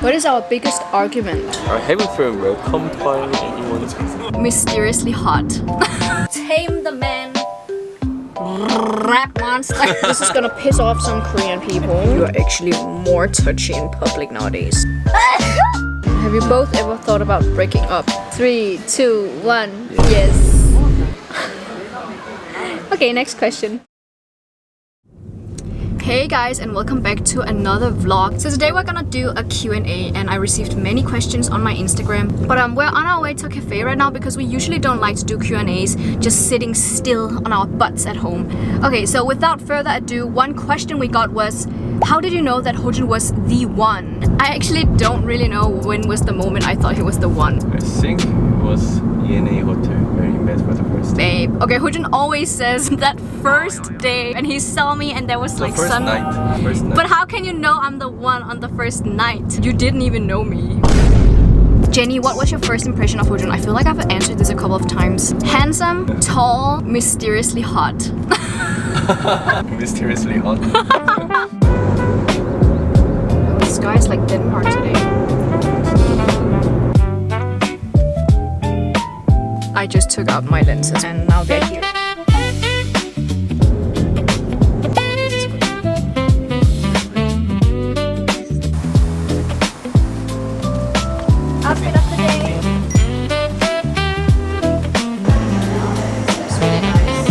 What is our biggest argument? I haven't felt welcomed by anyone. Mysteriously hot. Tame the man. Rap monster. This is gonna piss off some Korean people. You are actually more touchy in public nowadays. Have you both ever thought about breaking up? 3, 2, 1. Yes. Okay, next question. Hey guys, and welcome back to another vlog. So today we're gonna do a Q&A, and I received many questions on my Instagram. But we're on our way to a cafe right now because we usually don't like to do Q&As just sitting still on our butts at home. Okay, so without further ado, one question we got was, how did you know that Hojun was the one? I actually don't really know when was the moment I thought he was the one. I think it was ENA Hotel where he met for the first time. Babe. Okay, Hojun always says that first day, and he saw me and there was like First sun. night. First night. But how can you know I'm the one on the first night? You didn't even know me. Jenny, what was your first impression of Hojun? I feel like I've answered this a couple of times. Handsome, tall, mysteriously hot. Mysteriously hot. This guy's like Denmark today. I just took out my lenses and now they're here. Outfit of the day. That's really nice.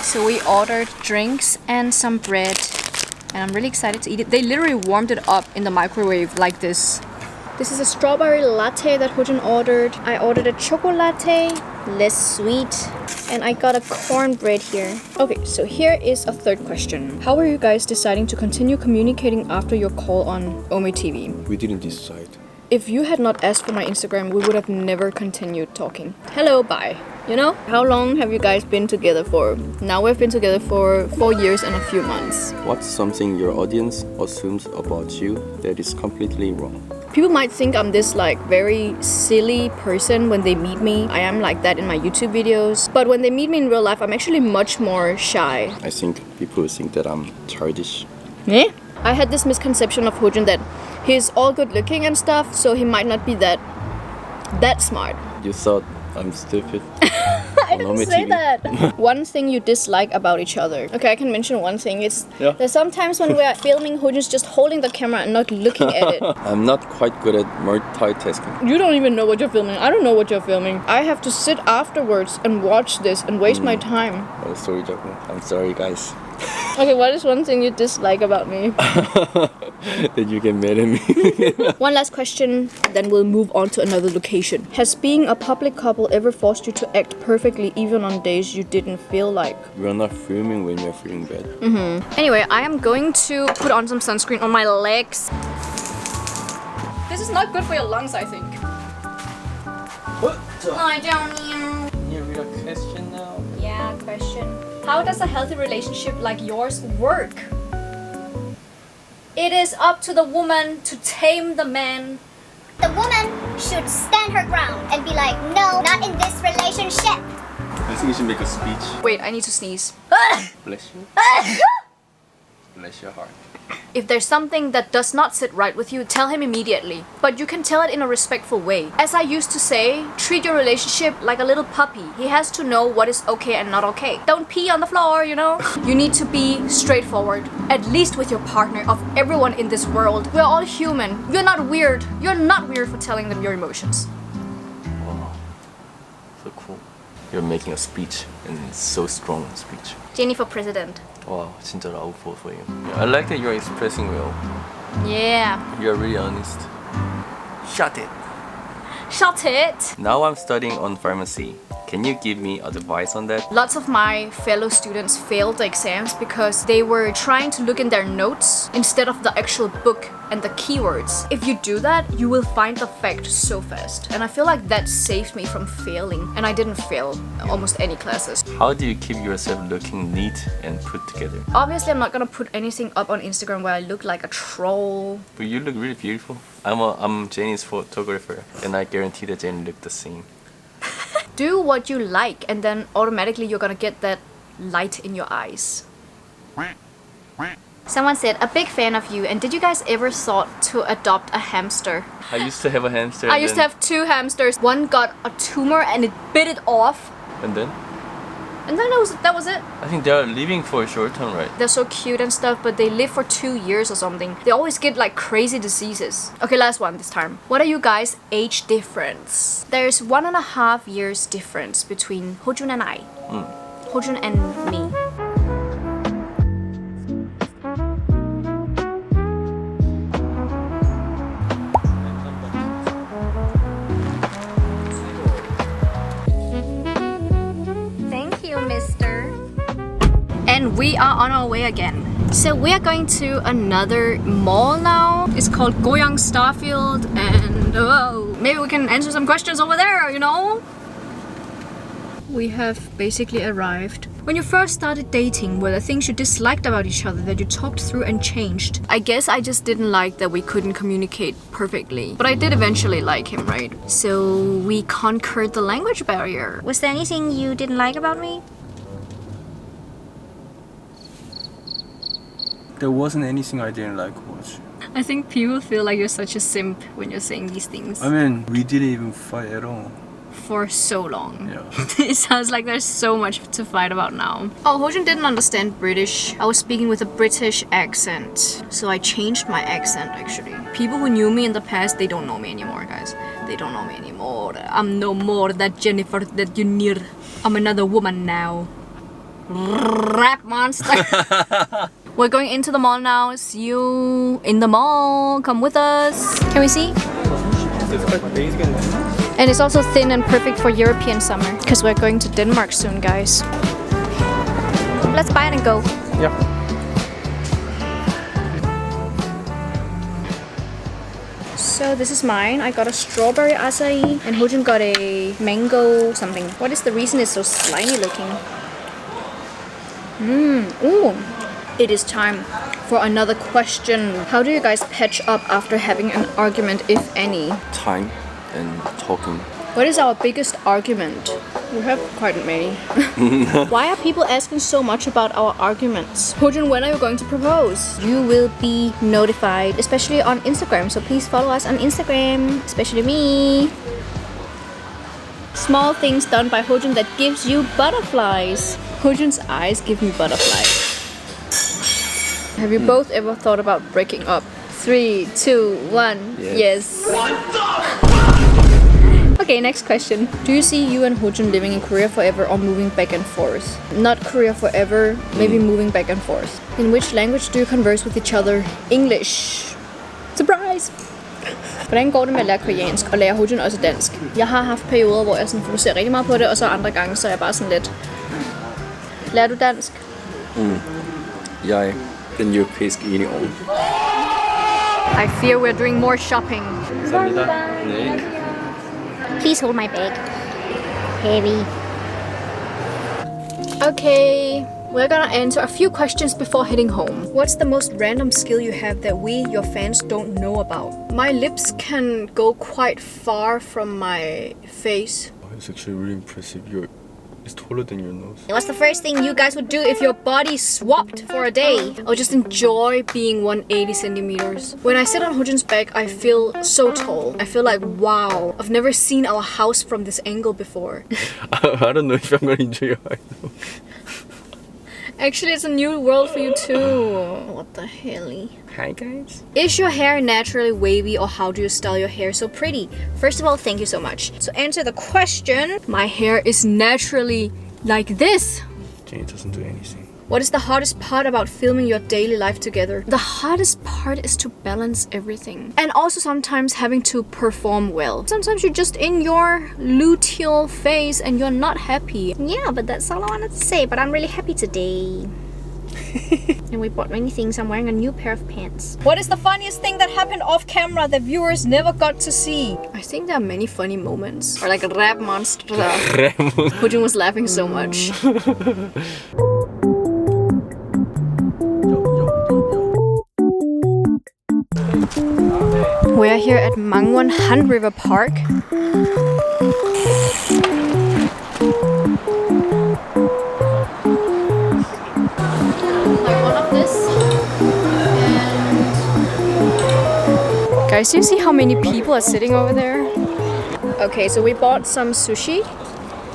So we ordered drinks and some bread, and I'm really excited to eat it. They literally warmed it up in the microwave like this. This is a strawberry latte that Hojun ordered. I ordered a chocolate latte, less sweet, and I got a cornbread here. Okay, so here is a third question. How are you guys deciding to continue communicating after your call on Omi TV? We didn't decide. If you had not asked for my Instagram, we would have never continued talking. Hello, bye. You know? How long have you guys been together for? Now we've been together for 4 years and a few months. What's something your audience assumes about you that is completely wrong? People might think I'm this like very silly person when they meet me. I am like that in my YouTube videos. But when they meet me in real life, I'm actually much more shy. I think people think that I'm childish. Yeah? I had this misconception of Hojun that he's all good looking and stuff, so he might not be that smart. You thought I'm stupid? I didn't say that. One thing you dislike about each other. Okay, I can mention one thing. It's there's sometimes when we're filming, Hojun's just holding the camera and not looking at it. I'm not quite good at multitasking. You don't even know what you're filming. I don't know what you're filming. I have to sit afterwards and watch this and waste my time. Oh, sorry, Jacob. I'm sorry, guys. Okay, what is one thing you dislike about me? That you get mad at me. One last question, then we'll move on to another location. Has being a public couple ever forced you to act perfectly even on days you didn't feel like? We're not filming when you're feeling bad. Anyway, I am going to put on some sunscreen on my legs. This is not good for your lungs, I think. What? I don't know. Can you read a question now? Yeah, question. How does a healthy relationship like yours work? It is up to the woman to tame the man. The woman should stand her ground and be like, no, not in this relationship. I think you should make a speech. Wait, I need to sneeze. Bless you. Bless your heart. If there's something that does not sit right with you, tell him immediately. But you can tell it in a respectful way. As I used to say, treat your relationship like a little puppy. He has to know what is okay and not okay. Don't pee on the floor, you know? You need to be straightforward. At least with your partner, of everyone in this world. We're all human. You're not weird. You're not weird for telling them your emotions. Wow. So cool. You're making a speech, and it's so strong speech. Jennifer President. Wow, 진짜로 outflow for you. I like that you're expressing well. Yeah. You're really honest. Shut it. Shut it! Now I'm studying on pharmacy. Can you give me advice on that? Lots of my fellow students failed the exams because they were trying to look in their notes instead of the actual book and the keywords. If you do that, you will find the fact so fast. And I feel like that saved me from failing. And I didn't fail almost any classes. How do you keep yourself looking neat and put together? Obviously, I'm not gonna put anything up on Instagram where I look like a troll. But you look really beautiful. I'm Jenny's photographer, and I guarantee that Jenny looked the same. Do what you like, and then automatically you're gonna get that light in your eyes. Someone said, a big fan of you, and did you guys ever thought to adopt a hamster? I used to have a hamster. I used to have 2 hamsters. One got a tumor and it bit it off. And then? And then that was it. I think they're living for a short time, right? They're so cute and stuff, but they live for 2 years or something. They always get like crazy diseases. Okay, last one this time. What are you guys' age difference? There's 1.5 years difference between Hojun and I. Hojun and me. And we are on our way again. So we are going to another mall now. It's called Goyang Starfield, and maybe we can answer some questions over there, you know? We have basically arrived. When you first started dating, were there things you disliked about each other that you talked through and changed? I guess I just didn't like that we couldn't communicate perfectly. But I did eventually like him, right? So we conquered the language barrier. Was there anything you didn't like about me? There wasn't anything I didn't like about you. I think people feel like you're such a simp when you're saying these things. I mean, we didn't even fight at all. For so long. Yeah. It sounds like there's so much to fight about now. Oh, Hojun didn't understand British. I was speaking with a British accent. So I changed my accent actually. People who knew me in the past, they don't know me anymore, guys. They don't know me anymore. I'm no more that Jennifer that you knew. I'm another woman now. Rap monster. We're going into the mall now. See you in the mall. Come with us. Can we see? And it's also thin and perfect for European summer because we're going to Denmark soon, guys. Let's buy it and go. Yeah. So this is mine. I got a strawberry acai and Hojun got a mango something. What is the reason it's so slimy looking? Ooh. It is time for another question. How do you guys patch up after having an argument, if any? Time and talking. What is our biggest argument? We have quite many. Why are people asking so much about our arguments? Hojun, when are you going to propose? You will be notified, especially on Instagram. So please follow us on Instagram, especially me. Small things done by Hojun that gives you butterflies. Hojun's eyes give me butterflies. Have you both ever thought about breaking up? 3, 2, 1. Yes. Okay, next question. Do you see you and Hojun living in Korea forever or moving back and forth? Not Korea forever, maybe moving back and forth. In which language do you converse with each other? English. Surprise! Hvordan går det med at lære koreansk og lære Hojun også dansk? Jeg har haft perioder, hvor jeg sådan fokuserer rigtig meget på det, og så andre gange, så er jeg bare sådan lidt... Lærer du dansk? Jeg den europæiske union. I fear we're doing more shopping. Please hold my bag. Heavy. Okay, we're gonna answer a few questions before heading home. What's the most random skill you have that we, your fans, don't know about? My lips can go quite far from my face. It's actually really impressive. It's taller than your nose. What's the first thing you guys would do if your body swapped for a day? I would just enjoy being 180 centimeters. When I sit on Hojun's back, I feel so tall. I feel like, wow, I've never seen our house from this angle before. I don't know if I'm gonna enjoy your eye though. Actually, it's a new world for you too. What the hell? Hi guys. Is your hair naturally wavy or how do you style your hair so pretty? First of all, thank you so much. So answer the question. My hair is naturally like this. Jenny doesn't do anything. What is the hardest part about filming your daily life together? The hardest part is to balance everything. And also sometimes having to perform well. Sometimes you're just in your luteal phase and you're not happy. Yeah, but that's all I wanted to say. But I'm really happy today. And we bought many things. I'm wearing a new pair of pants. What is the funniest thing that happened off camera that viewers never got to see? I think there are many funny moments. Or like a rap monster. Hojun was laughing so much. We are here at Mangwon Han River Park. Like one of this. Guys, do you see how many people are sitting over there? Okay, so we bought some sushi.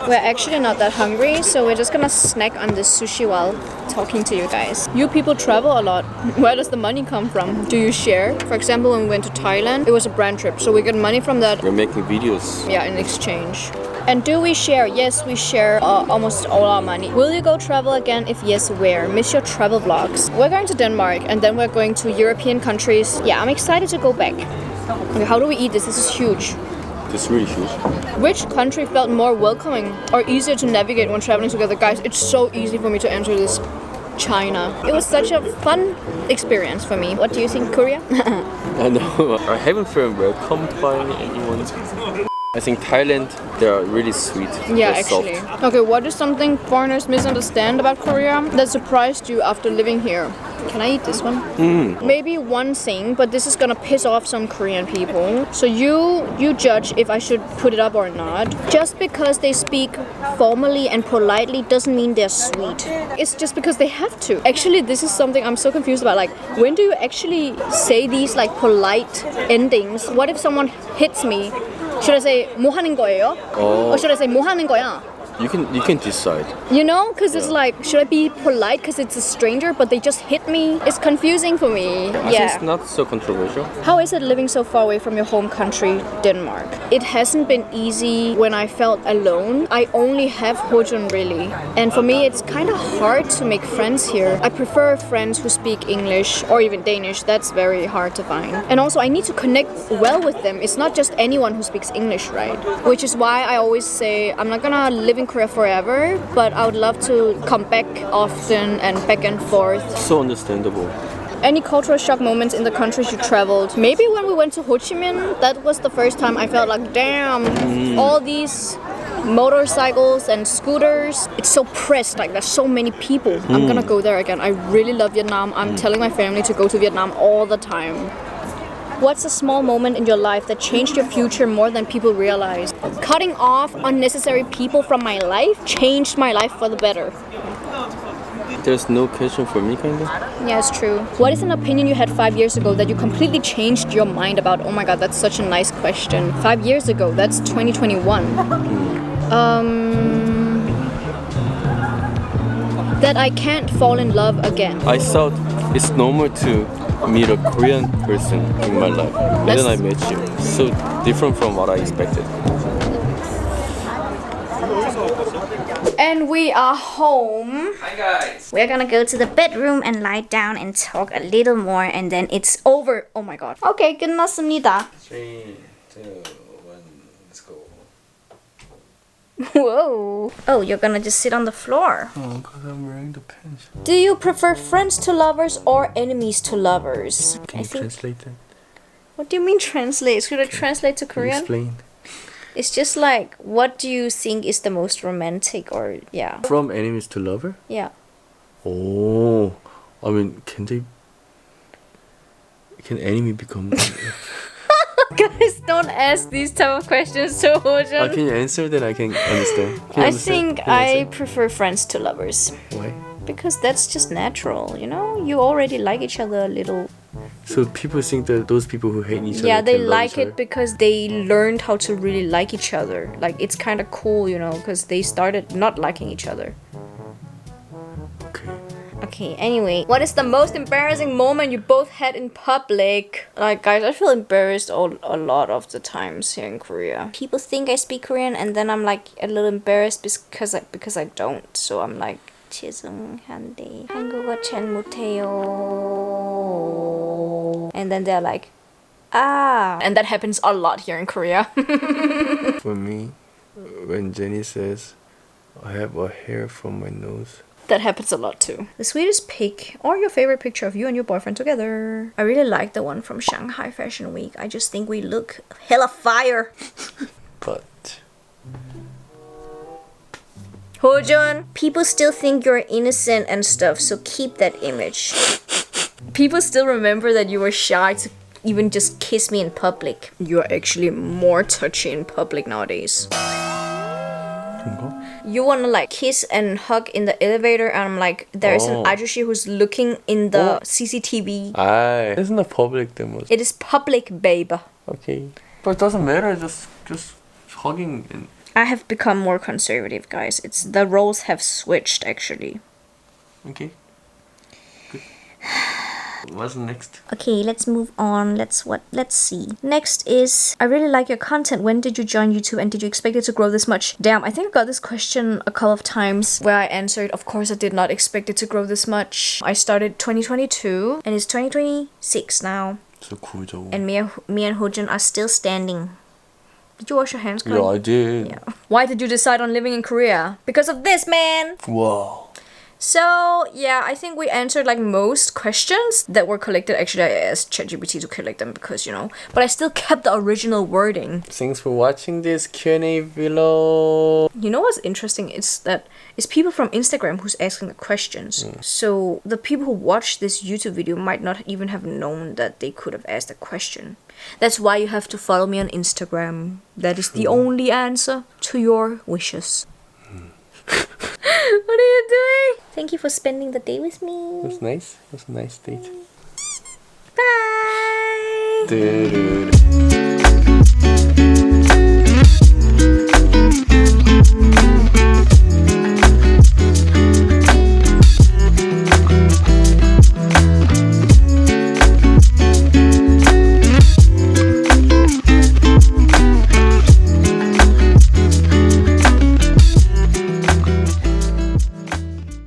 We're actually not that hungry, so we're just gonna snack on this sushi while talking to you guys. You people travel a lot. Where does the money come from? Do you share? For example, when we went to Thailand, it was a brand trip, so we get money from that. We're making videos. Yeah, in exchange. And do we share? Yes, we share almost all our money. Will you go travel again? If yes, where? Miss your travel vlogs. We're going to Denmark and then we're going to European countries. Yeah, I'm excited to go back. Okay, how do we eat this? This is huge. It's really huge. Which country felt more welcoming or easier to navigate when traveling together? Guys, it's so easy for me to answer this. China. It was such a fun experience for me. What do you think, Korea? I know. I haven't felt welcomed by anyone. I think Thailand, they are really sweet. Yeah, They're actually. soft. Okay, what is something foreigners misunderstand about Korea that surprised you after living here? Can I eat this one? Maybe one thing, but this is gonna piss off some Korean people. So you judge if I should put it up or not. Just because they speak formally and politely doesn't mean they're sweet. It's just because they have to. Actually, this is something I'm so confused about. Like, when do you actually say these like polite endings? What if someone hits me? Should I say 뭐 하는 거예요? Or should I say 뭐 하는 거야? You can decide. You know, because it's like, should I be polite because it's a stranger, but they just hit me? It's confusing for me. I think it's not so controversial. How is it living so far away from your home country, Denmark? It hasn't been easy when I felt alone. I only have Hojun really. And for me, it's kind of hard to make friends here. I prefer friends who speak English or even Danish. That's very hard to find. And also, I need to connect well with them. It's not just anyone who speaks English, right? Which is why I always say, I'm not gonna live in Korea forever, but I would love to come back often and back and forth. So understandable. Any cultural shock moments in the countries you traveled? Maybe when we went to Ho Chi Minh, that was the first time I felt like, damn, all these motorcycles and scooters, it's so pressed, like there's so many people. I'm gonna go there again. I really love Vietnam. I'm telling my family to go to Vietnam all the time. What's a small moment in your life that changed your future more than people realize? Cutting off unnecessary people from my life changed my life for the better. There's no question for me, kind of. Yeah, it's true. What is an opinion you had 5 years ago that you completely changed your mind about? Oh my god, that's such a nice question. 5 years ago, that's 2021. That I can't fall in love again. I thought it's normal to meet a Korean person in my life. And then I met you. So different from what I expected. And we are home. Hi guys. We're gonna go to the bedroom and lie down and talk a little more, and then it's over. Oh my god. Okay, 끝났습니다. 3, 2, 1, let's go. Whoa. Oh, you're gonna just sit on the floor. Oh, because I'm wearing the pants. Do you prefer friends to lovers or enemies to lovers? Can you translate that? What do you mean translate? Should I translate to Korean? Explain. It's just like, what do you think is the most romantic or, yeah. From enemies to lover? Yeah. Oh, I mean, can enemy become... Guys, don't ask these type of questions to Hojun. Can you answer that I can understand? Can you I understand? think Can you I answer? prefer friends to lovers. Why? Because that's just natural, you know? You already like each other a little. So people think that those people who hate each other Yeah, they can love like each it other? because they learned how to really like each other. Like, it's kind of cool, you know, because they started not liking each other. Okay. Okay, anyway, what is the most embarrassing moment you both had in public? Like, guys, I feel embarrassed a lot of the times here in Korea. People think I speak Korean, and then I'm like a little embarrassed because I don't. So I'm like, 죄송한데 한국어 잘 못해요. And then they're like, ah. And that happens a lot here in Korea. For me, when Jenny says, I have a hair from my nose. That happens a lot too. The sweetest pic or your favorite picture of you and your boyfriend together. I really like the one from Shanghai Fashion Week. I just think we look hella fire. But... Hojun, people still think you're innocent and stuff, so keep that image. People still remember that you were shy to even just kiss me in public. You're actually more touchy in public nowadays. 그런가? you want to like kiss and hug in the elevator, and I'm like, there's an ajushi who's looking in the CCTV. Isn't it public demo? It is public, babe. Okay. But it doesn't matter, just hugging. And I have become more conservative, guys. It's the roles have switched actually. okay. Good. What's next? Okay, let's move on. Let's see. Next is, I really like your content. When did you join YouTube and did you expect it to grow this much? Damn, I think I got this question a couple of times where I answered, of course I did not expect it to grow this much. I started 2022 and it's 2026 now. So cool, Joe. And me and Hojun are still standing. Did you wash your hands, Kai? Yeah, I did. Yeah. Why did you decide on living in Korea? Because of this, man! Wow. So, yeah, I think we answered like most questions that were collected. Actually, I asked ChatGPT to collect them because, you know, but I still kept the original wording. Thanks for watching this Q&A below. You know what's interesting? It's that it's people from Instagram who's asking the questions. So the people who watch this YouTube video might not even have known that they could have asked a question. That's why you have to follow me on Instagram. That is the only answer to your wishes. What are you doing? Thank you for spending the day with me. It was nice. It was a nice date. Bye. Dude.